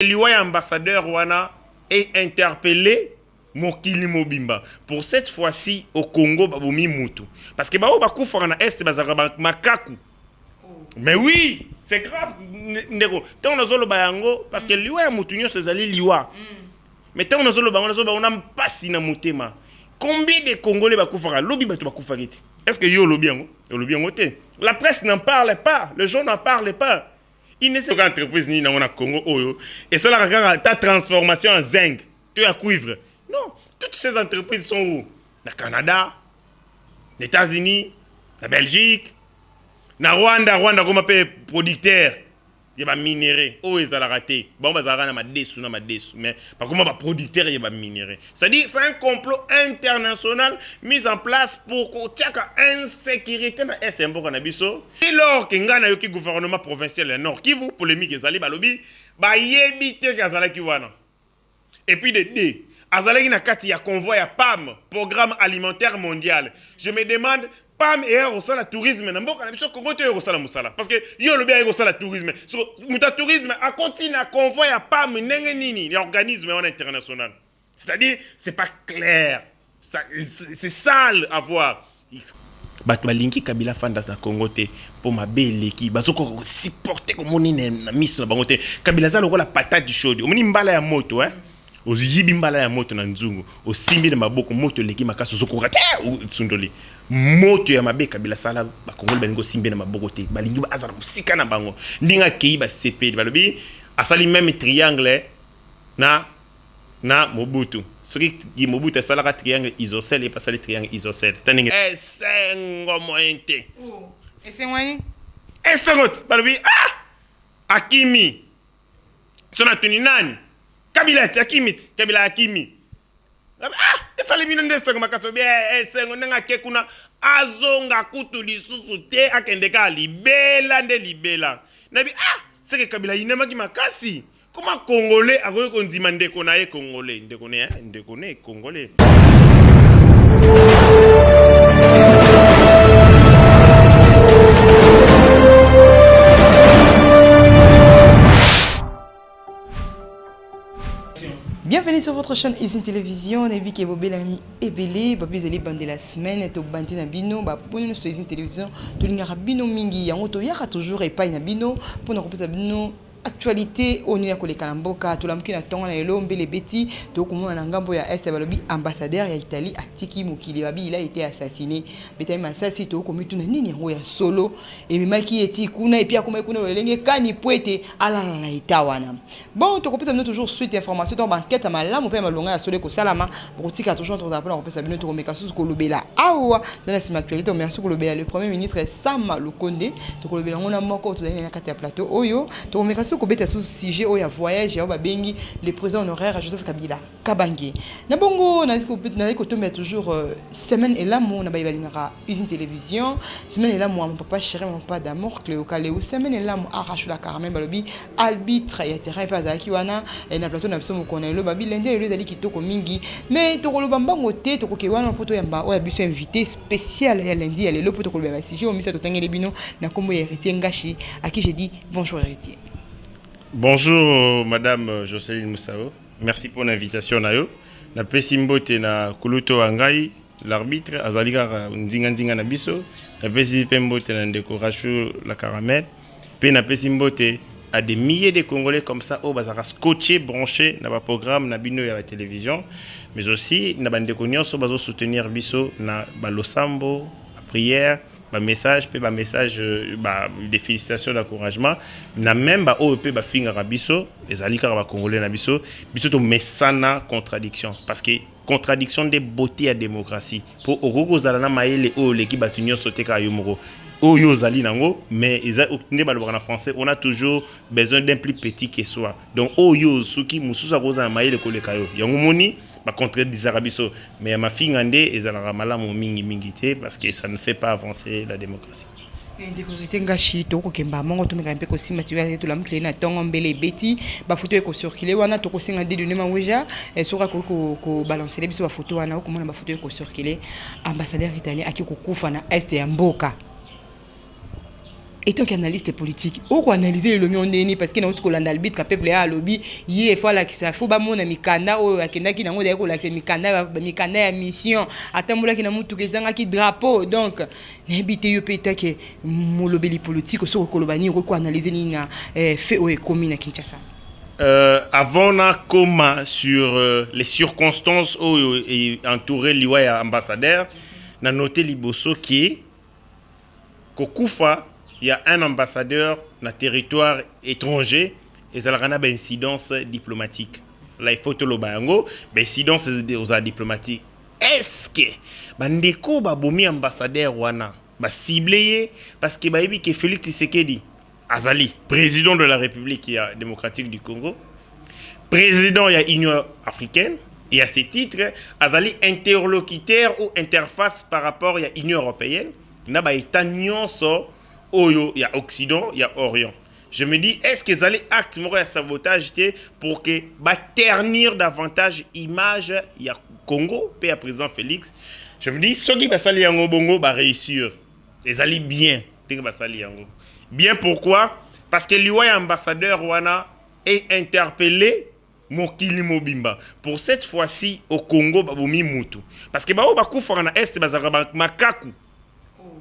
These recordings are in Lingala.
Liwa ambassadeur wana est interpellé mokili mobimba. Pour cette fois-ci au Congo babomi mutu. Parce que bao bakufa na est bazaka makaku. Mais oui, c'est grave ndeko. Tant nazolo bayango parce que liwa ya mutu nyo sezali liwa. Mais tant nazolo bango nazolo on a pasi na motema. Combien de Congolais bakufa lobi batu bakufa geti? Est-ce que yo lobi yango? Yo lobi yango te. La presse n'en parle pas, les gens n'en parlent pas. Il ne sait pas entreprise ni dans le Congo oyo et ça la ta transformation en zinc, tu as cuivre. Non, toutes ces entreprises sont où? Le Canada, les États-Unis, la Belgique, na Rwanda comme un producteur. Il y a des minéraux. Oh, ils ont raté. Bon, ils ont ma dessous, mais par contre, les producteurs, il y a des minéraux. C'est-à-dire, c'est un complot international mis en place pour qu'il y ait insécurité dans l'Est. Et lors qu'il y a un gouvernement provincial du Nord, qui vous polémique, ils allaient balobi, bah yébité qu'ils qui wana. Et puis de deux, azalaki na kati ya convoi ya PAM, Programme Alimentaire Mondial. Je me demande PAM et au sala tourisme na mboka na biso Congo te au sala musala parce que yo le bien au sala tourisme so muta tourisme a continue à convoi ya PAM ndenge nini l'organisme international. C'est-à-dire c'est pas clair. C'est sale à voir. Bato balingi Kabila fanda na Congo te pour mabele ki bazoko supporter comme on na miso na bango te. Kabila za lokola patate chaude. Omoni mbala ya moto oziyibi mbala ya moto na nzungu osimbi na maboko moto leki makasi zokoka te sundoli moto ya mabe Kabila sala bakongoli balingo simbi na maboko te balingi azala musika na bango ndinga kei ba CP balobi asali même triangle na Mobutu soki Mobutu asala triangle isocèle et pasali triangle isocèle taninga esengo moente esengwani esengot balobi akimi sona tuni nani Kabila Akimit, Kabila Akimi. Esa libino ndese makaso bien esengo nanga ke kuna azonga kutu lisusu te akendeka libela nde libela. Nabi c'est que Kabila inema ki makasi. Comment Congolais akoyo kondima ndeko na ye Congolais, ndeko ne Congolais. Bienvenue sur votre chaîne Izine Télévision. On a vu que Bobé l'ami Ebele, Bobé Zeli bande la semaine, et au bandi na bino, bah pour nous sur Izine Télévision, tout le monde a bino mingi, yango yaka toujours et pas na bino pour nous reposer bino. Actualité au Nia Kole Kalamboka, tout l'homme qui n'a tonga na lombe les bêtis, to comme na ngambo ya est balobi ambassadeur ya Italie Atiki Mukili babi il a été assassiné. Betaim assassiné to comme tout na nini yango ya solo et mimaki eti kuna et puis akoma kuna lolenge kani poete ala na itawana. Bon, to kopesa bino toujours suite information dans enquête à malamu pe malonga ya solo ko salama pour tika toujours entre rapport kopesa bino to komeka susu ko lobela awa dans la semaine actualité merci ko lobela le premier ministre Sam Lukonde to ko lobela ngona moko to na kati ya plateau oyo to komeka ko beta sous sujet au ya voyage ya babengi le président honoraire Joseph Kabila Kabange na bongo na ko tomber toujours semaine et là mon na balinga Usine Télévision semaine et là mon papa chéri mon papa d'amour Cléo Kaleo semaine et là mon arrache la carmen balobi arbitre ya terrain pas za kiwana na plateau na biso mo connaît le babi lende le dali kitoko mingi mais to ko lo bambango te to ko ke wana poto yamba o ya biso invité spécial ya lundi ya le poto ko lo ba sujet o misa to tangele bino na kombo ya héritier Ngashi à qui j'ai dit bonjour héritier. Bonjour Madame Jocelyne Moussao, merci pour l'invitation nayo. Na pesimbote na kuluto angai l'arbitre azalika nzinga na biso. Na pesimbote na ndeko Rachou la caramel. Pe na pesimbote à des milliers de Congolais comme ça au bazaka scotché branché na ba programme na bino ya la télévision, mais aussi na bandeko nyonso bazo soutenir biso na ba losambo, la prière. Ba message pe ba message des félicitations d'encouragement na même ba OEP ba finga rabiso les alika ba congolais na biso to mesana contradiction parce que contradiction de beauté à démocratie pour okoko zala na maele o leki batunyo soteka yomoko oyo zali nango mais ne balobaka na français on a toujours besoin d'un plus petit que soi donc oyo suki mususa koza na maele koleka yo yango moni ba contre des arabiso mais ma fingande ezalaka malamu mingi te parce que ça ne fait pas avancer la démocratie. Ndeko Ngashi to ko kemba mongo to meka mpeko sima tu ya to la mkle na tongo mbele beti ba photo e ko circuler wana to ko singa de donner maweja e sura ko balancer biso ba photo wana ko mona ba photo e ko circuler ambassadeur italien aki ko kufa na est ya mboka étant qu'analyste politique, ou analyser le lion néni parce qu'il y a autre qu'on le bit peuple à lobby, il faut là que ça faut pas mon ami Kana ou akenda qui n'a pas de là que mikana mission atamula qui n'a mutu kezanga qui drapeau donc n'habité yo peta que mon lobby politique sur kolobani ko analyser ni na fait au commune à Kinshasa. Avant na coma sur les circonstances où entouré liwa ambassadeur, na noté liboso qui Kokufa, il y a un ambassadeur dans le territoire étranger et ça a une incidence diplomatique. Là, il faut que le bayango, incidence diplomatique. Est-ce que bandeko babomi ambassadeur wana ba ciblé parce que bayebi que Félix Tshisekedi Azali, président de la République démocratique du Congo, président de l'Union africaine, et à ce titre, Azali interlocuteur ou interface par rapport à l'Union européenne, n'a pas été nyonso oyo il y a Occident, il y a Orient. Je me dis, est-ce que Azali acte de sabotage pour que ternir davantage l'image il y a Congo, paix à président Félix. Je me dis, ceux qui va sali yango bongo va réussir. Azali bien, bien pourquoi? Parce que l'UA ambassadeur Wana est interpellé Mokili Mobimba. Pour cette fois-ci au Congo babomi mutu. Parce que bao bakufa na est bazara makaku.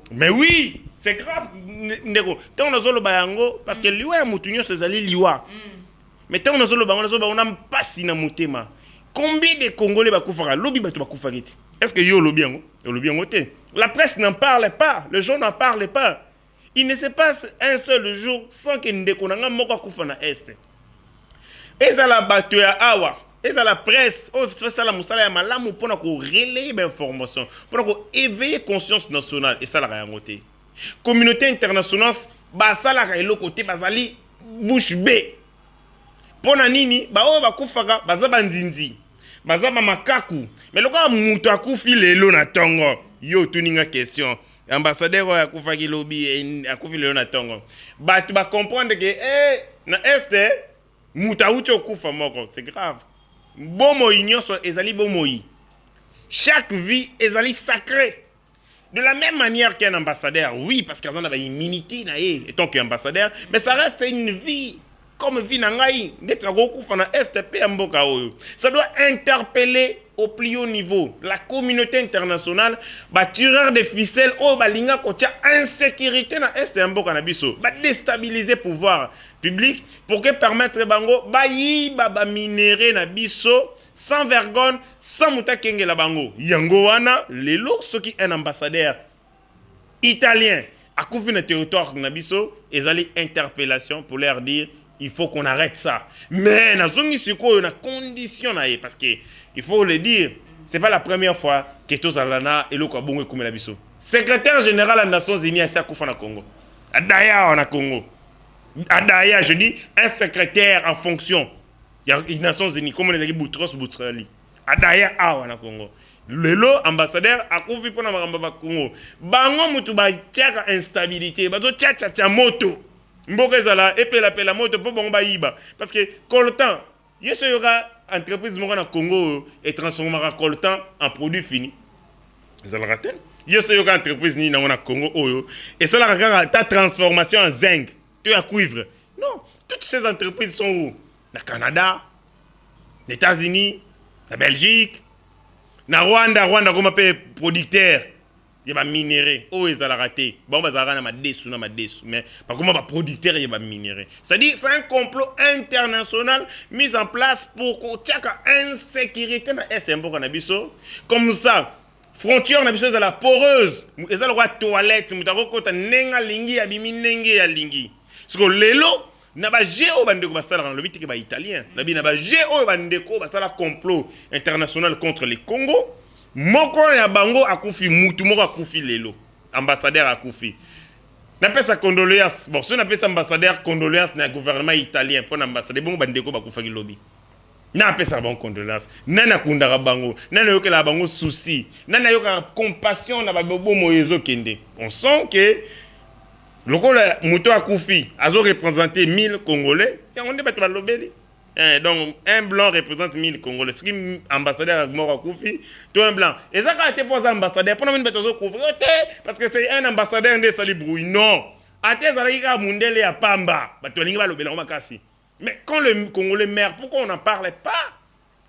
Mais oui, c'est grave. Tant on a zolo bayango parce que l'UA mutunyo c'est zali l'UA. Mais tant on a zolo bayango on a pas si na mutema. Combien de Congolais bakufa lobi batu bakufa giti? Est-ce que yo lobi yango? Yo lobi yango te. La presse n'en parle pas, le journal n'en parle pas. Il ne se passe un seul jour sans que ndeko nanga moko kufa na est. Eza la bato ya awa, eza la presse, fait ça la musala ya malamu pour ko relayer l'information, pour ko éveiller conscience nationale et ça la rayangote. Communauté internationale ba sala ka eloko te bazali bouche bée. Pona nini ba o ba kufaka baza bandinzi. Baza ba makaku. Mais loko mutu akufi lelo na tongo. Yo tuninga question. Ambassadeur ya kufaki lobby akufi lelo na tongo. Ba tu ba comprendre que na este Moutaouche okufa moko, c'est grave. Bomo ignoso ezali bomoi. Chaque vie ezali sacrée. De la même manière qu'un ambassadeur, oui, parce qu'il y a une immunité étant qu'ambassadeur, mais ça reste une vie comme vie nangai. Ça doit interpeller au plus haut niveau la communauté internationale, tireur de ficelles, balinga kotia insécurité na est en boka na biso, déstabiliser pouvoir public pour que permettre bango ba minérer na biso sans vergogne, sans muta kenge la bango. Yango wana lelo soki un ambassadeur italien a couvert le territoire na biso, ezali interpellation pour leur dire il faut qu'on arrête ça. Mais na zongi siko na condition na parce que il faut le dire, c'est pas la première fois que tous alana et le kabongo comme la biso. Secrétaire général des Nations Unies à Koufa na Congo. Adaya na Congo. Adaya, je dis un secrétaire en fonction. Il y a les Nations Unies comme les équipes Boutros Boutrali. Adaya na Congo. Lelo ambassadeur a confié pour na Congo. Bango mutu ba tiaka instabilité, ba to tia moto. Mboka zala epela pela moto pour bon baïba parce que coltan yeso yoka entreprise moko na Congo et transformera coltan en produit fini zala raten yeso yoka entreprise ni na Congo oyo et ça la ta transformation en zinc tu as cuivre non toutes ces entreprises sont où na Canada, les États-Unis, la Belgique, na Rwanda comme pays producteur. Il y a des minéraux, oh ils ont raté. Bon, ils ont ma dessous, mais par contre, les producteurs, il y a des minéraux. C'est-à-dire, c'est un complot international mis en place pour qu'il y ait une insécurité dans l'Est. Comme ça, frontière na biso la poreuse. Ils ont le droit de toilette. Ils ont le droit de nenga lingi, abimi nenge ya lingi. Parce que lelo, na ba géo bandeko basala dans le biti que ba italien. Na bi na ba géo bandeko basala complot international contre les Congo. Moko ya bango akufi mutu moko akufi lelo ambassadeur akufi na pesa condoléances bon si na pesa ambassadeur condoléances na gouvernement italien pour ambassadeur bongo bandeko bakufa ki lobby na pesa bon condoléances nana kundaka bango nana yokela bango souci nana yoka compassion na babobo moyezo kende on sent que lokola mutu akufi azo représenter 1000 congolais et on débat ba lobeli. Donc, un blanc représente 1000 Congolais. Ce qui est ambassadeur à Koufi, tout un blanc. Et ça, quand tu es ambassadeur, pour nous, parce que c'est un ambassadeur de Salibrouille. Non. ate ezalaki kaka mundele ya pamba bato balingi balobela ngo makasi. Mais quand le Congolais meurt, pourquoi on n'en parle pas?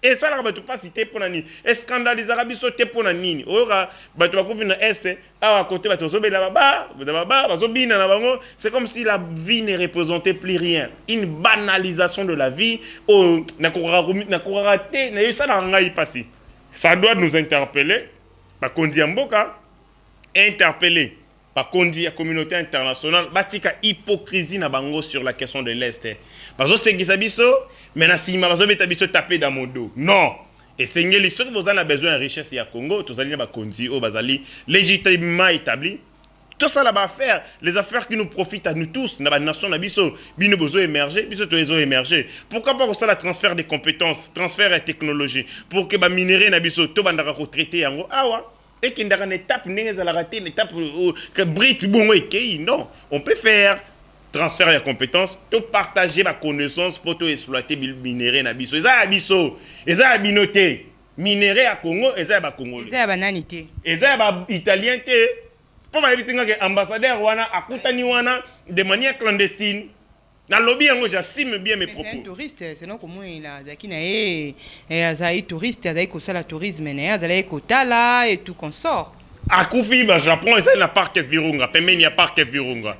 Et ça, là, tu pas cité pour nani. Et scandalisera biso te pour nani. Ora, tu vas couvrir na est, à côté, tu vas la baba, c'est comme si la vie ne représentait plus rien. Une banalisation de la vie. Oh, ça doit nous interpeller. Par contre, Mboka, interpeller. Par contre, la communauté internationale, batika hypocrisie na bango sur la question de l'Est. Parce que c'est qui s'abisso, mais na si ma bazo betabisso taper dans mon dos. Non. Et c'est ngeli ceux qui vous avez besoin de richesse ya Congo, tous allez ba kondi au bazali légitimement établi. Tout ça là-bas à faire, les affaires qui nous profitent à nous tous, na ba nation na biso, bino besoin émerger, biso tous les émerger. Pourquoi pas ça la transfert des compétences, transfert de technologie pour que ba minerai na biso to bandaka ko traiter yango. Ah ouais. Et qu'il y a une étape, une étape que Brit bon et non, on peut faire transfert de compétences, tout partager ma connaissance pour tout exploiter le minerai na biso. Eza abiso, eza abinoté, minerai à Congo, eza ba Congolais. Eza ba nanité. Eza ba italien té. Pour ma bisinga que ambassadeur wana akutani wana de manière clandestine. Dans le lobby, j'assume bien mes propos. C'est un touriste, c'est non comme il a un touriste, il a un tourisme, il a un tala et tout qu'on sort. À Koufi, bah, Japon, il y a parc Virunga, il y a parc Virunga.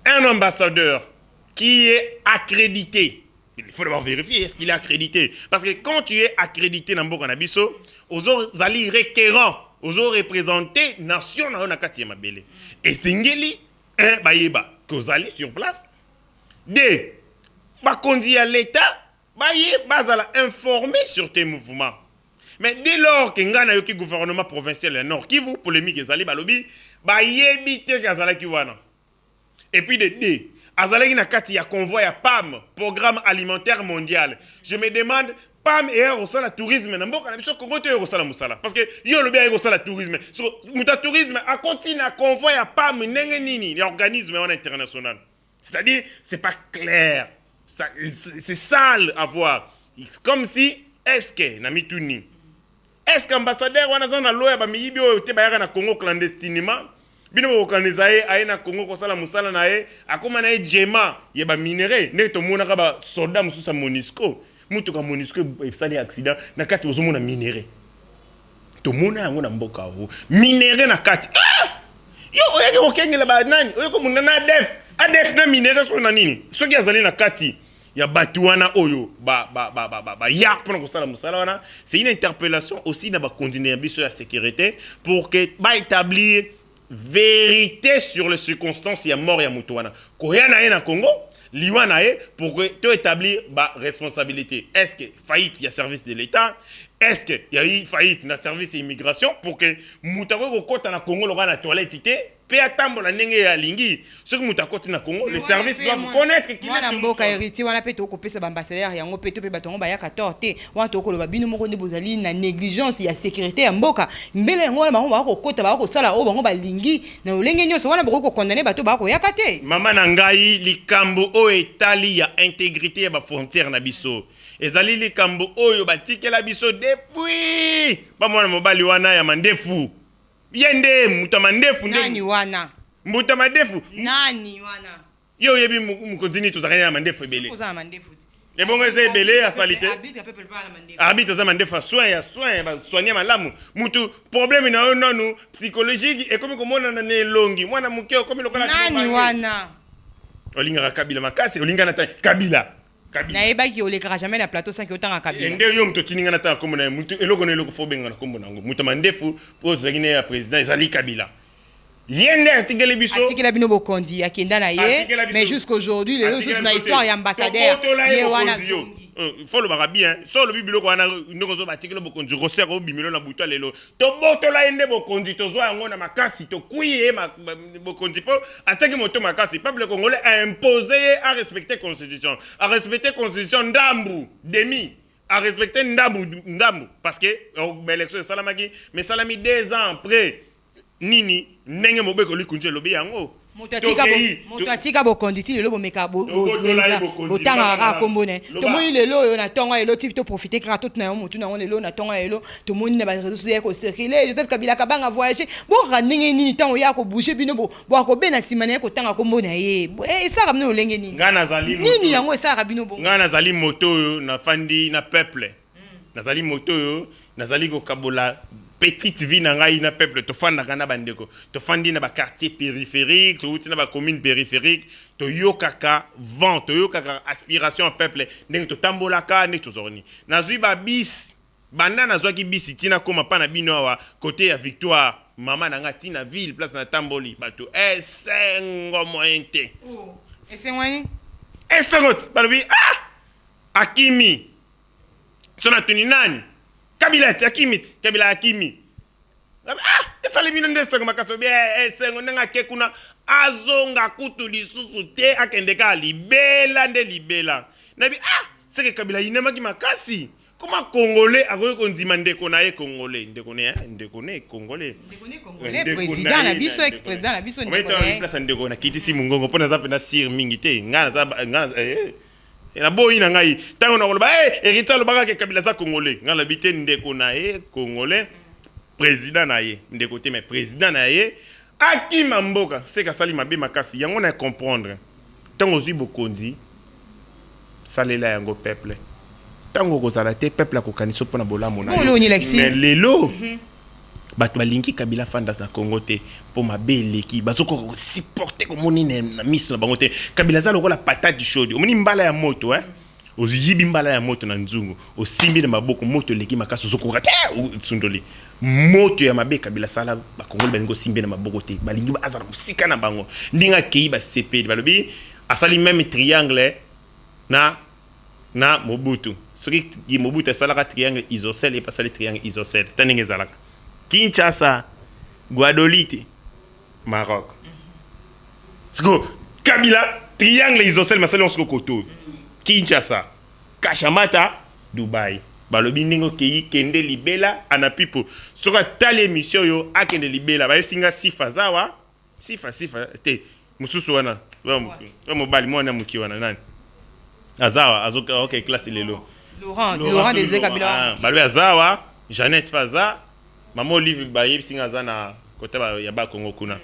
Un ambassadeur qui est accrédité, il faut d'abord vérifier est-ce qu'il est accrédité. Parce que quand tu es accrédité dans le Bokanabiso, aux autres alliés requérants, aux autres représentés, nation, et Singeli, un baïba, que vous allez sur place. De, bakondi à l'État, bazala informé sur tes mouvements. Mais dès lors que ngana yoki gouvernement provincial Nord Kivu polémique ezali balobi, yebite kazala kiwana. Et puis de azala na kati ya convoi ya PAM, Programme alimentaire mondial. Je me demande PAM et au la tourisme na mboka na biso Congo te au sala musala parce que yo lobi au sala tourisme. So muta tourisme a continue na convoi ya PAM ndenge nini, l'organisme international. C'est-à-dire, c'est pas clair. C'est sale à voir. Comme si, est-ce que, Namituni, est-ce qu'ambassadeur, on a un loi, bah, miyibi, ou te bayara na Congo clandestinement, bino organisaye, aye na Congo, kosala musala na ye, akoma na ye djema, ye ba minere, ne to mona ka ba soldat mususa Monisco, mutu ka Monisco, sali accident, na kati ozo mona minere. To mona yango na mboka wo. Minere na kati. Ah! Yo, oyaki okengela ba nani, oyako muna na def. ADF na minere so na nini soki azali na kati ya batuana oyo ya pour kosala musala wana c'est une interpellation aussi na ba continuer biso ya sécurité pour que ba établir vérité sur les circonstances ya mort ya mutuana ko ya na na Congo liwa na pour que to établir ba responsabilité est-ce que faillite ya service de l'État est-ce que y a eu faillite na service immigration pour que mutako ko kota na Congo lo na toilette té pe atambola ndenge ya lingi ce que mutakoti na Congo les services doivent connaître qu'il est sur mboka héritier wana pe to ko pesa ambassadeur yango pe to pe batongo ba ya 14 wana to ko lo babino moko nde bozali na négligence ya sécurité ya mboka mbele yango wana bango ba ko kota ba ko sala o bango ba lingi na olenge nyonso wana bako ko condamner bato ba ko yaka te mama na ngai likambo o etali ya intégrité ya ba frontière na biso ezali likambo oyo batikela biso depuis ba mwana mobali wana ya mandefu yende mutamandefu nde nani wana mutamandefu nani wana yo yebi mukonzini tozakanya ya mandefu ebele kozana mandefu le bongo eze ebele ya salité habite peuple pas la mandefu habite za mandefu soin ba soigner malamu mutu problème na yo nanu psychologique et comme komona na nelongi mwana mukeo comme lokola nani wana olinga Kabila makasi olinga na Kabila na ebaki olekaka jamais na plateau sans que autant Kabila ende yo mto tininga na ta komona mutu eloko na eloko fo benga na kombo nango mutu mandefu po zagine ya président ezali Kabila yende atikele biso atikela bino bokondi akenda na ye mais jusqu'aujourd'hui les choses na histoire ya ambassadeur ye wana il faut le barabi hein so le bibilo ko wana ndoko zo batikele bokondi roser ko bimilo na buto lelo to botola yende bokondi to zo yango na makasi to kuye bokondi po ataki moto makasi peuple congolais a imposé à respecter constitution ndambu demi à respecter ndambu parce que l'élection de Salamaki mais Salami 2 ans après nini ndenge mobeko likunje lobi yango moto atika bokonditi lelo bomeka botanga kaka kombone tomoni lelo oyo na tonga lelo ti toprofite kaka toti na yo motu nango lelo na tonga lelo tomoni na bareseau sociale kocircule Joseph Kabila kabanga voyage boka ndenge nini ntango ya kobouge bino bwakobena nsima na ye kotanga kombo na ye esaka bino lolenge nini nini yango esaka bino bongo nga nazali moto oyo nafandi na peuple nazali moto oyo nazali kokabola petite vie na ngai na peuple tofandaka na bandeko tofandi na quartier périphérique touti na commune périphérique toyokaka vent toyokaka aspiration peuple ndenge totambolaka ne tozorni nazwi ba bis banda nazwaki bis tina koma pa na bino awa côté ya Victoire mama na nga tina ville place na tamboli bato esengo moyente esengwani esengot balobi akimi sona tuni nani Kabila Akimit, Kabila Akimi. Esali bino ndesengo makaso bia esengo nanga ke kuna azonga kutu lisusu te akendeka libela nde libela. Nabi seke Kabila yinemaki makasi. Comment Congolais akoki kondima ndeko na ye Congolais ndeko ne Congolais. Président na biso ex-président na biso ndeko. Mais place ndeko na kitisi mungongo pona za pena sir mingi te. Ngana na boyi na ngai tango na koloba héritier lobaka ke Kabila za Congolais ngala bité ndeko na ye Congolais président na ye ndeko te mais président na ye akima mboka seka sali mabe makasi yango na comprendre tango zui bokonzi salela yango peuple tango kozala te peuple akokaniso pona bolamu na mais lelo bato balingi Kabila fanda na Congo te po mabe leki bazoko supporter ko moni na miso na bango te Kabila za lokola patate chaude omoni mbala ya moto oziyibi mbala ya moto na nzungu osimbi na maboko moto leki makaso zoko rate sundoli moto ya mabe Kabila sala ba Congolais balingo simbi na maboko te balingi azala musika na bango ndinga kei ba CP balobi asali même triangle na Mobutu soki Mobutu asala triangle isocèle et pasali triangle isocèle taninge zalaka Kinshasa, Guadeloupe, Maroc. Siko Kabila triangle isocèle masali on siko koto. Kinshasa, Kashamata, Dubai. Balobi ningo kei kende libela anapipo. Soka tale mission yo akende libela ba singa sifa zawa. Sifa te mususu wana. Wa mobali mwana muki wana nani? Azawa azoka okay classe lelo. Laurent des Kabila. Balobi azawa, Jeannette Faza. Maman Olive Baye singa zana côté ya ba Congo kuna.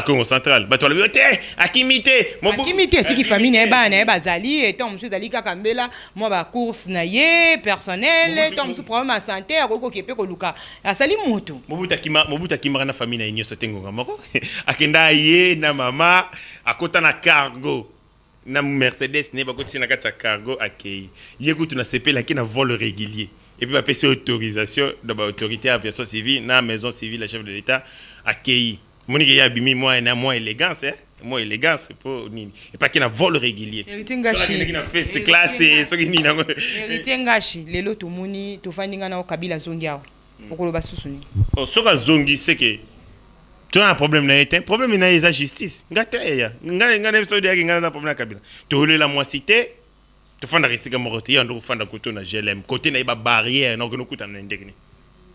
Congo central. Ba to la biote akimité. Akimité tiki famille na bazali et tom monsieur zali kaka mbela moi ba course na ye personnel tom sous problème à santé akoko kepe ko luka. Asali moto. Mobuta kima na famille na inyo sotengo moko. Akenda ye na mama akota na cargo. Na Mercedes ne ba koti na kata cargo akei. Ye kutu na sepela ki na vol régulier. Et puis, il a fait autorisation de l'autorité aviation civile, dans la maison civile, le chef de l'État, accueilli. Monique y a bimi moi élégance, moi élégance pour nini. Et pas qu'il y a un vol régulier. Héritier Ngashi. Il a fait cette classe et ce qui n'y a pas. Héritier Ngashi, les lots tout moni, tout fani ngana au Kabila zongia. Pourquoi le bas sous-suni? Oh, ce que zongi c'est que tu as un problème na été, problème na la justice. Ngate ya. Ngana so dia ngana problème na Kabila. Tu voulais la moi cité. Tofanda risika morote ya ndo kufanda kuto na GLM côté na iba barrière na kono kuta na ndekini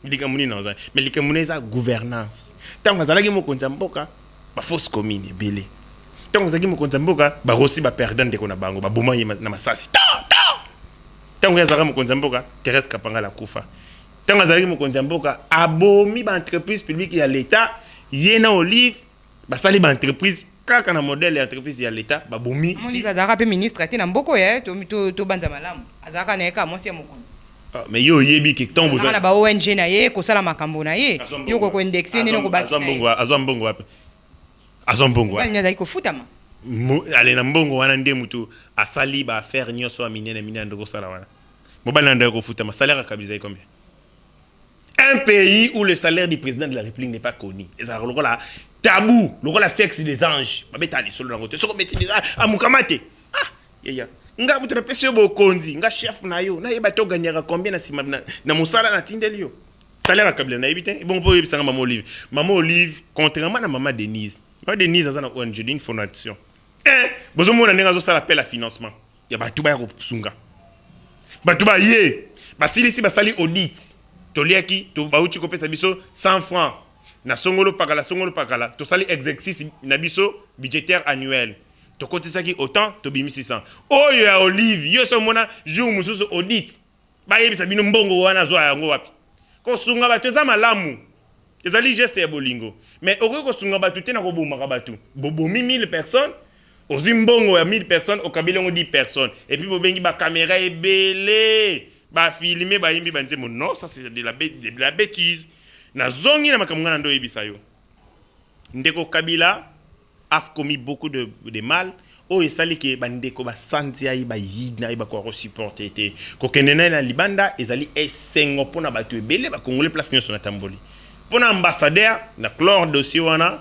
ndika muni na za mais lika muni za gouvernance tango zalaki mokonza mboka ba fausse commune ebele tango zalaki mokonza mboka ba rosi ba perdant ndeko na bango ba boma na masasi tango ya zalaki mokonza mboka Thérèse Kapanga la kufa tango zalaki mokonza mboka abomi ba entreprise publique ya l'état yena Olive ba sali ba entreprise kaka na modèle ya entreprise ya l'état babomi Olive azaka pe ministre ati na mboko ya to banza malamu azaka na eka mwasi ya mokonzi mais yo yebi ki tombo za na ba ONG na ye ko sala makambo na ye yo ko indexer nino ko bakisa azambongo wapi azambongo wapi nyaza iko futama ale na mbongo wana nde mutu asali ba affaire nyoso minene ndoko sala wana mobali ndeko ko futama salaire kabisa combien un pays où le salaire du président de la République n'est pas connu. Et ça, là, tabou, le sexe des anges. Babeta les solo ngote. Soko beti amukamate. Ya. Nga mutu na pese bo konzi, nga chef na yo. Na yeba to gagnera combien na sima na musala na tindeli yo. Salaire Kabila na yebite. Bon po yebisa maman Olive. Maman Olive contrairement à maman Denise. Maman Denise azana ONG d'une fondation. Bozo mona nenga zo sala appel à financement. Ya batuba ya ko sunga. Batuba ye. Basili si basali audit. Toliaki to bauchi kopesa biso 100 francs na songolo pakala to sali exercice na biso budgétaire annuel to kotisaki autant to bimi 600 oyo ya olive yo so mona jour mususu audit ba yebisa bino mbongo wana zo yango wapi ko sunga bato eza malamu ezali geste ya bolingo mais okoki ko sunga bato te na ko bomaka bato bobomi 1000 personnes ozwi mbongo ya 1000 personnes okabilengo 10 personnes et puis bobengi ba caméra ebele ba filmer ba yimbi ba nzemo non ça c'est de la bêtise na zongi na makambo ngana ndo yebisa yo ndeko Kabila a commis beaucoup de mal o esali ke bandeko ba santi ayi ba yidna ba ko supporter te ko kenena na libanda ezali esengo pona batu ebele ba congolais place nyo na tamboli pona ambassadeur na clore dossier wana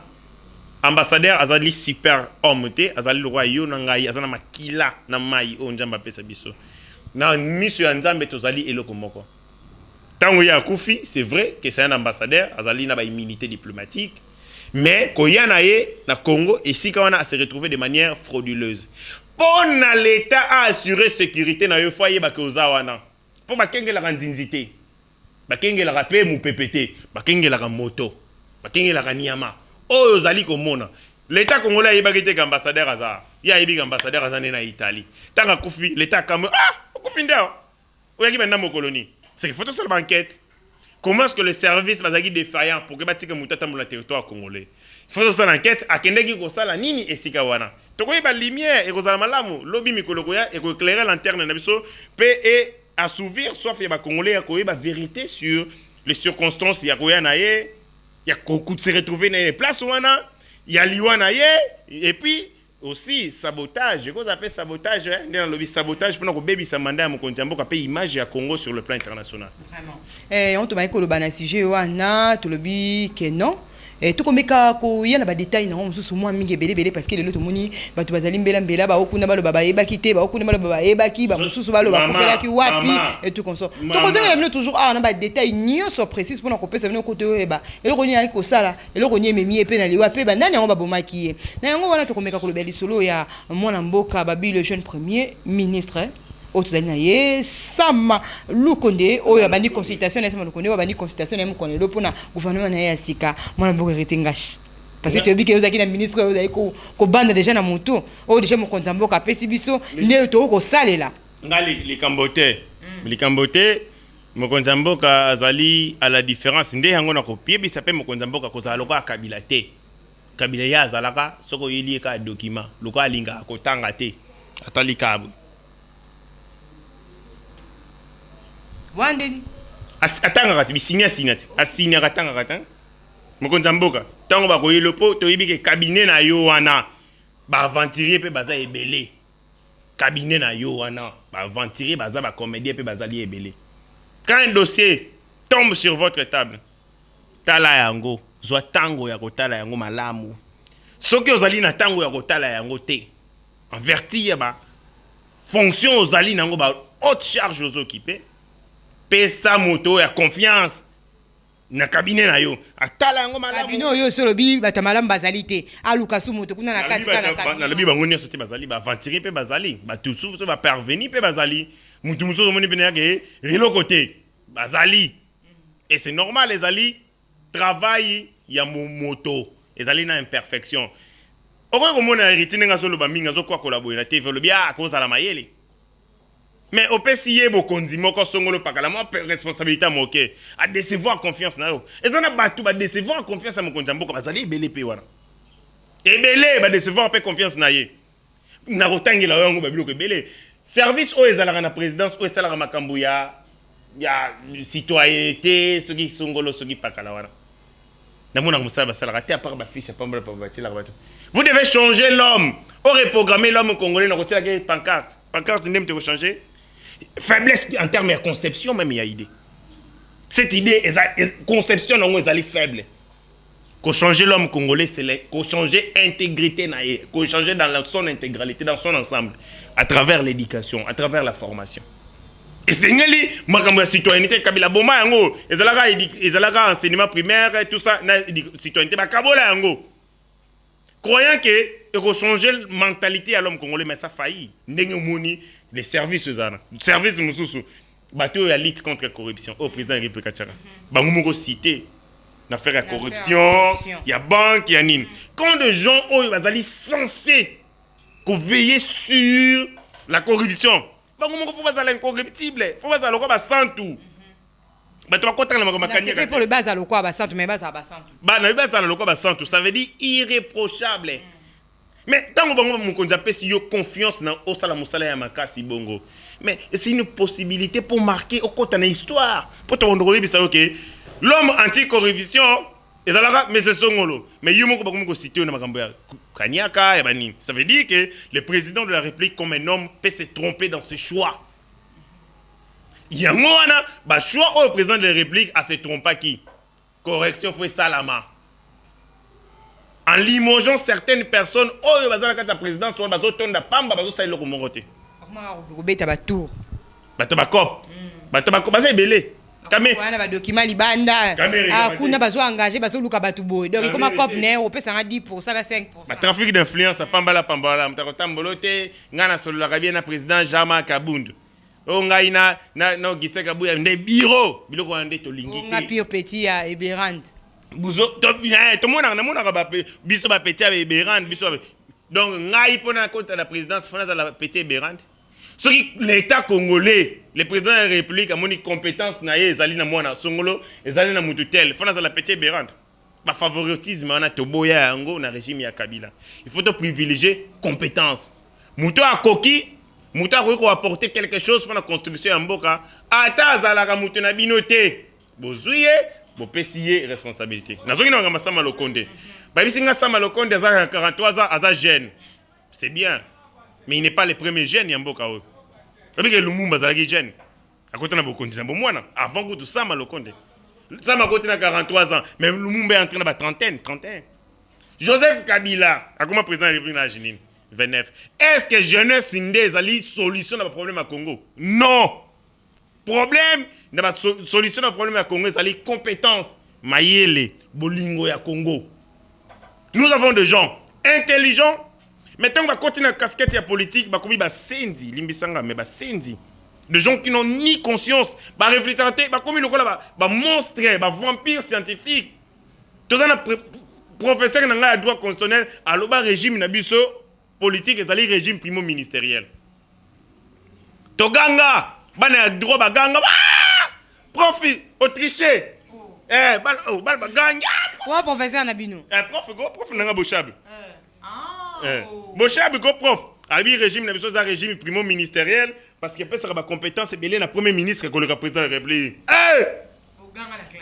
ambassadeur azali super homme te azali roi yo na ngai azana makila na mai o njamba pesa biso na miso ya nzambe tozali eloko moko tango ya kufi c'est vrai que c'est un ambassadeur azali na ba immunité diplomatique mais koyana ye na Congo et si kawana a se retrouver de manière frauduleuse pour l'état a assurer sécurité na yo foyer ba kozawana pour ba kengela nzinzité ba kengela rapé mu PPT ba kengela moto ba kengela niama oyo zali komona l'état congolais yebaki te ambassadeur aza ya yebi ambassadeur aza na Italie tanga kufi l'état comme kufi ndao oyaki banda mo colonie c'est qu'il faut tout seul enquête. Comment est-ce que le service va être défaillant pour que batika mutata mu territoire congolais? Il faut faire l'enquête à kendeki ko sala nini esika wana. Tokoyi ba lumière et kozala malamu lobi mikolo koya et ko éclairer lanterne na biso et assouvir sauf ya ba congolais ya koyi ba vérité sur les circonstances ya koya na ye ya ko se retrouver na place wana ya liwa na ye et puis aussi sabotage qu'on appelle sabotage dans le sabotage pour nous baby ça mandat mon compte mboka pe image ya Congo sur le plan international vraiment on te va ko le bana sujet wana to lobi que non tout comme ko yana ba détail na mususu moi mingi belé parce que le to moni batu bazali mbela ba okuna balo baba yebaki te ba okuna balo baba yebaki ba mususu balo ba kofela ki wapi et tout comme ça to ko zela toujours na ba détail nyonso précis pour na ko pesa bino côté eba et le roni ay ko sala et le roni memi pe na liwa pe ba nani yango ba bomaki na yango wana to komeka ko le beli solo ya mwana mboka babi le jeune premier ministre otuzali na ye Sama Lukonde oyo abandi consultation na Sama Lukonde abandi consultation na Mukonde pona gouvernement na ye asika mwana mboka retengashi parce que tu obi ke ozaki na ministre ozali ko banda déjà na moto o déjà mokonza mboka pesi biso ne to ko salela ngali likambote mokonza mboka azali à la différence nde yango na kopie bisa pe mokonza mboka kozala loka Kabila te Kabila ya azalaka soko yeli ka document loka alinga akotanga te atali kabu wandeni atanga kati bisinya sinati asinya katanga kata mokonza mboka tango ba koyelo po to yibike cabinet na yo wana ba aventurier pe baza ebele cabinet na yo wana ba aventurier baza ba comédien pe baza li ebele quand un dossier tombe sur votre table tala yango zwa tango ya kotala yango malamu soki ozali na tango ya kotala yango te en vertu ya ba fonction ozali nango ba haute charge aux occupés pesa moto ya confiance na cabinet na yo atala yango malamu cabinet yo solo bi batamalam bazali te aluka su moto kuna na katika na cabinet na lobi bango nyonso te bazali ba aventurer pe bazali ba tusu so ba parvenir pe bazali mutu muso moni bene yake rilo côté bazali et c'est normal les ali travail ya moto ezali na imperfection okoki komona héritier nga solo ba minga zo kwa collaborer na TV lobi ko sala mayele. Mais au PCA, beaucoup de gens qui sont la responsabilité à moquer, à décevoir confiance. Et ça n'a pas tout, à décevoir confiance à mon compte. Vous allez belé péwana. Et belé, à décevoir confiance na ye. Na rotangi la yango babilo que belé. Service où est la présidence, où est la makambouya, ya citoyenneté, ceux qui sont golo, ceux qui pas kalawana. Na mona musaba sala raté à part ba fiche, à part ba bâti la bateau. Vous devez changer l'homme. Ou reprogrammer l'homme congolais na rotangi la pancarte. Pancarte n'aime te changer. Faiblesse en termes de conception même il y a idée cette idée conception non est allée faible qu'on changer l'homme congolais c'est qu'on changer intégrité naie qu'on changer dans son intégralité dans son ensemble à travers l'éducation à travers la formation et c'est ngeli makambo ya citoyenneté Kabila boma yango ezalaka enseignement primaire tout ça na citoyenneté bakabola yango croyant que il faut changer la mentalité à l'homme congolais mais ça faillit ndenge moni les services services mususu bateau ya lutte contre la corruption au président de la République Tchara bangumoko cité affaire ya corruption, il y a banque, il y a nini. Quand des gens ont bazali censés veiller sur la corruption, il faut bazala incorruptible, il faut bazala quoi santu. C'est pour le bas à l'eau, santu, mais bas à santu. Ça veut dire irréprochable. Mais tant que vous avez confiance dans Osala Moussala et Makasi Bongo, mais c'est une possibilité pour marquer au côté de l'histoire. Pour te rendre compte que l'homme anti-corruption, mais c'est son mais il y a ça veut dire que le président de la République, comme un homme, peut se tromper dans ses choix. Il y a un choix au président de la République à se tromper qui? Correction, faut salama. En limogeant certaines personnes, oh, la présidence, tu vas ton pamba, bazo ça le komorote. Comment beta ba tour. Bato ba cop. Bato ba cop, c'est belé. Kamé. Wana ba document libanda. Ah, kuna bazo engagé, bazo luka batu boy. Donc comment cop né, on peut ça 10%, la 5%. Ba trafic d'influence, pamba la, mtako tambolote, ngana solo la rabia na président Jama Kabundu. Oh ngai na Augustin Kabuya ndé bureau, biloko ndé to lingiki. Nga pire petit à Eberand. Buzo to bien tout le monde na biso ba petit avec Berand biso donc ngai pona compte la présidence française la petit Berand ce qui l'état congolais le président de la république a moni compétence na ye ezali na mwana songolo ezali na mututel française la petit Berand ba favoritisme on a to boya yango na régime ya Kabila il faut te privilégier compétence muto akoki muto akoki ko apporter quelque chose pour la construction ya mboka ata azalaka muto na binote bozuye bopesiye responsabilité. Nazoki na ngamba Sama Lokonde. Ba bisinga Sama Lokonde a 43 ans, a jeune. C'est bien. Mais il n'est pas le premier jeune yamboka o. Parce que Lumumba zalaki jeune. A côté na Bokondi na bomwana avant que tout Sama Lokonde. Sama côté na 43 ans, mais Lumumba est entré dans la trentaine, 31. Joseph Kabila, a comment président de la République na Janine 29. Est-ce que jeunesse indé zali solution à problème à Congo? Non. Problème, la solution au problème à Congo, c'est les compétences. Mayele, Bolingo ya Congo. Nous avons des gens intelligents, mais tant qu'on va continuer la casquette ya politique, bah comme bah sendi, limbisanga, mais bah sendi. Des gens qui n'ont ni conscience, bah réfléchir, bah comme le bah monstre, bah vampire scientifique. Tout ça na professeur dans la droit constitutionnel, alors bah régime nabiso politique, et c'est régime primo ministériel. Toganga. Bana droit baganga profit autriché baganga ouais professeur Nabino prof nanga Boshab Boshab go prof abi régime na biso za régime primo ministériel parce que peut ça ba compétence belé na premier ministre que le président de la République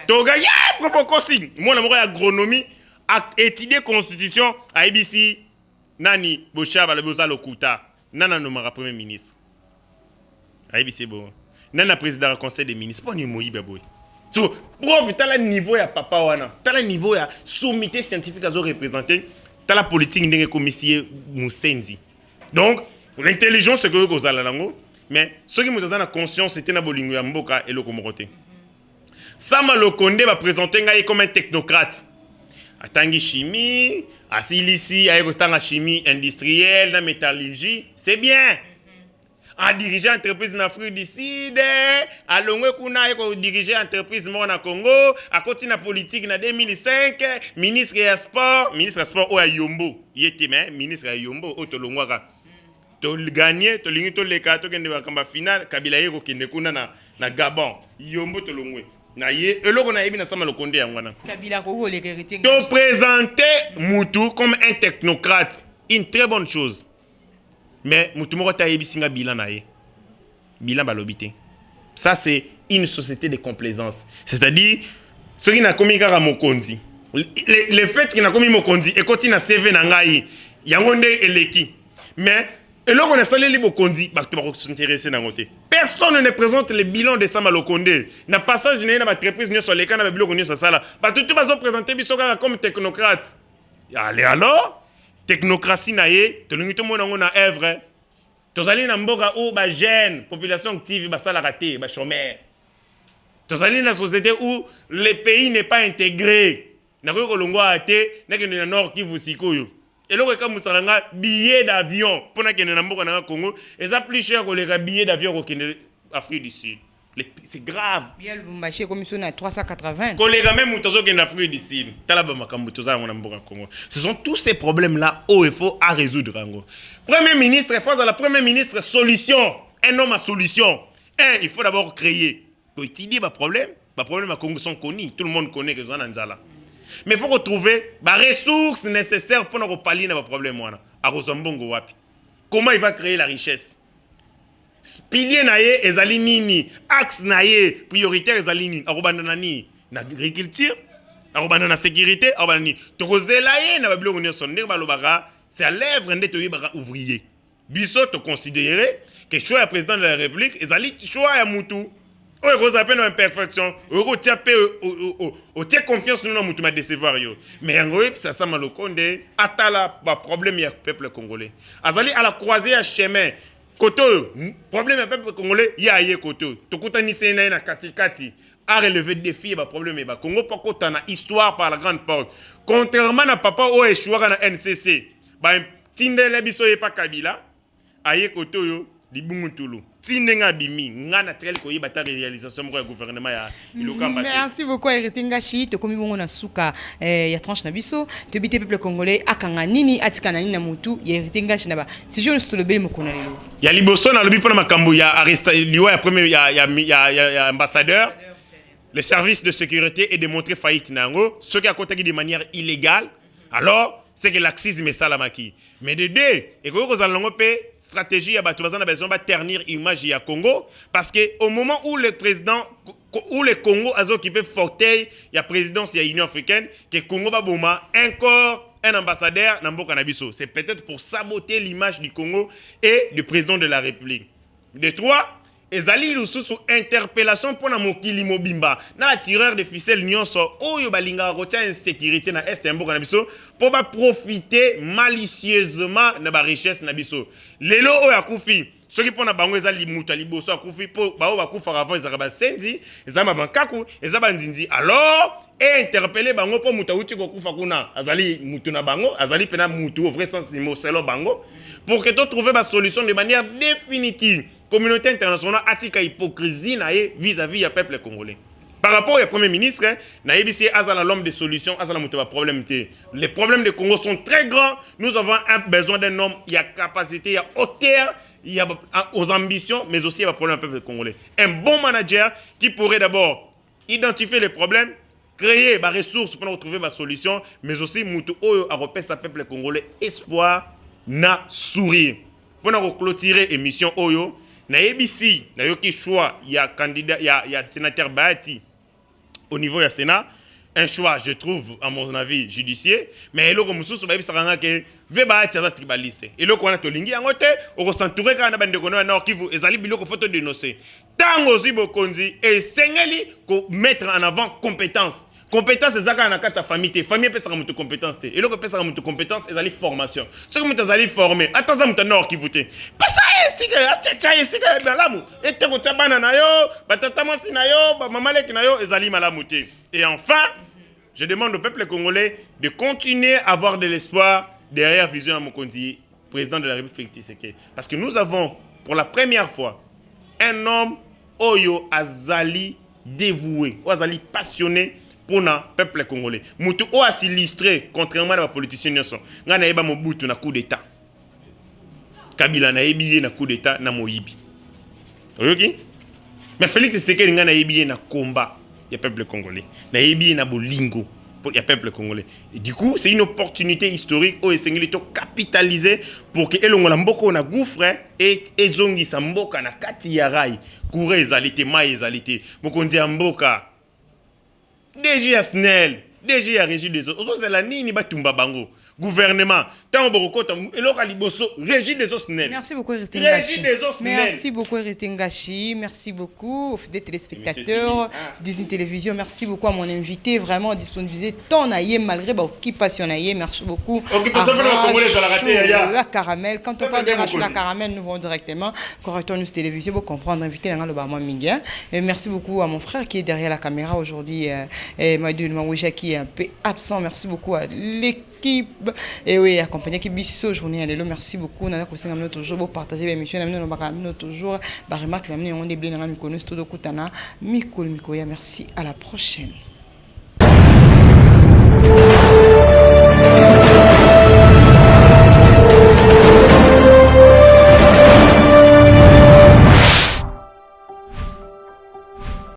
toganga prof consigne moi na moko agronomie a étudier constitution a ABC nani Boshab la boza lokuta nana no mara premier ministre. Aïe, c'est bon. Nana président du conseil des ministres, pas ni moïbe boy. So, prof, t'as le niveau ya papa wana, t'as le niveau ya sommité scientifique à représenter, t'as la politique n'engagé commissaire Moussendi. Donc, l'intelligence c'est que vous avez lango, mais ce qui nous a la conscience c'était na bolingo ya mboka et le komoroté. Sama Lokonde va présenter ngai comme un technocrate. Atangi chimie, asilisi, aïe tanga chimie industrielle, la métallurgie, c'est bien. A diriger entreprise en Afrique du Sud, à Longwe Kuna, a diriger entreprise en Congo, à continuer la politique en 2005, ministre des Sports, au Yombo, il était ministre à Yombo, au Tolongwaka. Tu as gagné, tu as gagné tous les cas, tu as gagné la finale, Kabila Yeko qui est na Gabon, Yombo Tolongwe. Na ye, et là on a émis na Sama Lokonde yangwana. Kabila Kogo les héritiers. Tu présenter Moutou comme un technocrate, une très bonne chose. Mais Moutoumoro Taïbi Singa bilan nae. Bilan balobité. Ça c'est une société de complaisance. C'est-à-dire ce qui n'a commis à Mokondi. Le fait qu'il n'a commis Mokondi et continue à CV nangai, yangonde eleki. Mais et là on a salé les Mokondi, bah tu vas s'intéresser dans côté. Personne ne présente le bilan de Sama Lokonde. Na passage na entreprise sur les canaux bilan konyo ça là. Bah tout va présenter bisoka comme technocrate. Allez alors technocratie naie, tout le monde na œuvre. Tozali na mboka où ba jeune population active ba sala raté, ba chômeur. Tozali na société où le pays n'est pas intégré. Na ko kolongwa até na kende na nord Kivu sikoyo. Et là quand musaranga billet d'avion pour na kende na mboka na Congo, et ça plus cher que les billets d'avion ko kende Afrique du Sud. C'est grave. Bien le Bumbashi comme ils sont à 380. Collègues, même Moutozo qui est en Afrique d'ici, ce sont tous ces problèmes-là où il faut à résoudre. Premier ministre, il faut à la première ministre solution. Un homme à solution. Il faut d'abord créer. Pour étudier les problèmes sont connus. Tout le monde connaît que c'est un Nzala. Mais il faut retrouver les ressources nécessaires pour nous pallier nos problèmes. Comment il va créer la richesse? Pilier naye ezali nini, axe naye prioritaire ezali nini, arobana nani na agriculture, arobana na sécurité, arobana nini. Tokozela ye na babilo ngoni sonde balobaka, c'est à l'œuvre ndé to yebaka ouvrier. Biso to considérer que choix ya président de la République ezali choix ya mutu. O eko appelle imperfection, o eko tiape o tie confiance nous na mutu ma décevoir yo. Mais yango ça ça malokonde atala ba problème ya peuple congolais. Azali à la croisée à chemin. Koto, problème du peuple congolais, il y a un koto. Tokuta ni sena na kati a relevé des défis ba problème ba Congo pas kota na histoire par la grande porte. Contrairement à papa o échouera na NCC, ba tindele biso ye pa Kabila, aye koto yo libungu tulu. Tindenga bimi ngana tel ko yeba ta réalisation mo gouvernement ya ilokamba. Merci beaucoup Eritinga Shi, to komi bongo na suka ya tranche na biso, to bité peuple congolais akanga nini atikana nini na mutu ya Eritinga Shi na ba. Si je ne le mo kona lelo. Ya liboso na lobi pona makambo ya arresta liwa ya premier ya ambassadeur. Le service de sécurité est démontré faillite nango, ceux qui a contacté de manière illégale. Alors c'est que laxisme est ça la maki. Mais de deux, et que vous allez stratégie à besoin de ternir l'image du Congo parce que au moment où le président où le Congo a occupé fauteuil, il y a présidence, il y a Union africaine, que Congo va boma encore un ambassadeur dans Mboka Nabiso. C'est peut-être pour saboter l'image du Congo et du président de la République. De trois, ezali lususu interpellation pour na mokili mobimba na tireur de ficelle nyonso oyo balinga rotia insécurité na est Mboka na biso pour ba profiter malicieusement na ba richesse na biso lelo oyo akufi soki pona bango ezali muta liboso akufi po ba o bakufa avant ezaka ba sendi ezama bankaku ezaba ndinzi alors et interpeller bango po muta uti ko kufa kuna azali mutu na bango azali pena mutu au vrai sens selon bango pour que tu trouver ba solution de manière définitive. Communauté internationale atika hypocrisie vis-à-vis du peuple congolais. Par rapport au Premier ministre, Naïbisi Azala l'homme de solutions, Azala Moutaba problème. Les problèmes du Congo sont très grands. Nous avons besoin d'un homme, il y a capacité, il y a hauteur, il y a aux ambitions, mais aussi il y a un problème du peuple congolais. Un bon manager qui pourrait d'abord identifier les problèmes, créer des ressources pour retrouver des solutions, mais aussi Moutou Oyo a repéré sa peuple congolais espoir, na sourire. Pour nous clôturer l'émission Oyo, na ABC, na yoki choix, il y a candidat, il y a sénateur Bahati au niveau du Sénat, un choix, je trouve, à mon avis, judiciaire, mais il y a un choix, que Bahati est un tribaliste. Et là, on a tout lingi, on a s'entourer quand on a bande de nord qui vous, et ali biloko photo dénoncer. Tango zibo konzi, et sengeli, mettre en avant compétence. Compétence c'est ça quand on a sa famille peut faire une compétence et l'autre peut faire une compétence et aller formation ce que vous allez former attends ça vous nord qui vous pas ça c'est que c'est que malamu et te ko tabana na yo batata mwasi na yo ba mama leki na yo ezali malamu te. Et enfin je demande au peuple congolais de continuer à avoir de l'espoir derrière Vision Mokonzi, président de la République Tshisekedi, parce que nous avons pour la première fois un homme Oyo Azali dévoué, Azali passionné pour le peuple congolais. Moutou o a s'illustré, contrairement à la politicienne, nga na yeba Mobutu na coup d'état. Kabila na yebi na coup d'état na Moyibi. Ok? Mais Félix Tshisekedi nga na yebi na combat ya peuple congolais. Na yebi na bolingo pour le peuple congolais. Et du coup, c'est une opportunité historique au Esengeli to capitaliser pour que elongo la mboko na gouffre et ezongi sa mboka na kati ya rai. Koure ezalité, mai ezalité. Mokonzi mboka DG a SNEL, DG a régie des autres. C'est la nini batumba bango. Gouvernement, tant borokota et l'oraliboso régie des autres SNEL. Merci beaucoup Eritingashi. Merci beaucoup Eritingashi. Merci beaucoup aux fidèles téléspectateurs Disney Télévision. Merci beaucoup à mon invité vraiment disponibilisé ton aïe malgré l'occupation aïe. Merci beaucoup. La caramel. Quand on parle de Rachou la caramel, nous vont directement correcteur News Télévision pour comprendre invité dans le Bama Minga. Et merci beaucoup à mon frère qui est derrière la caméra aujourd'hui, Madou Maouja qui est un peu absent. Merci beaucoup à l'équipe équipe. Et oui, accompagné qui biso journée à l'élo. Merci beaucoup. Nana Kosenga mino toujours beau partager l'émission. Namino nobaka mino toujours. Ba remarque namino on est blé nanga mikono sto do kutana. Mikolo mikoya. Merci. À la prochaine.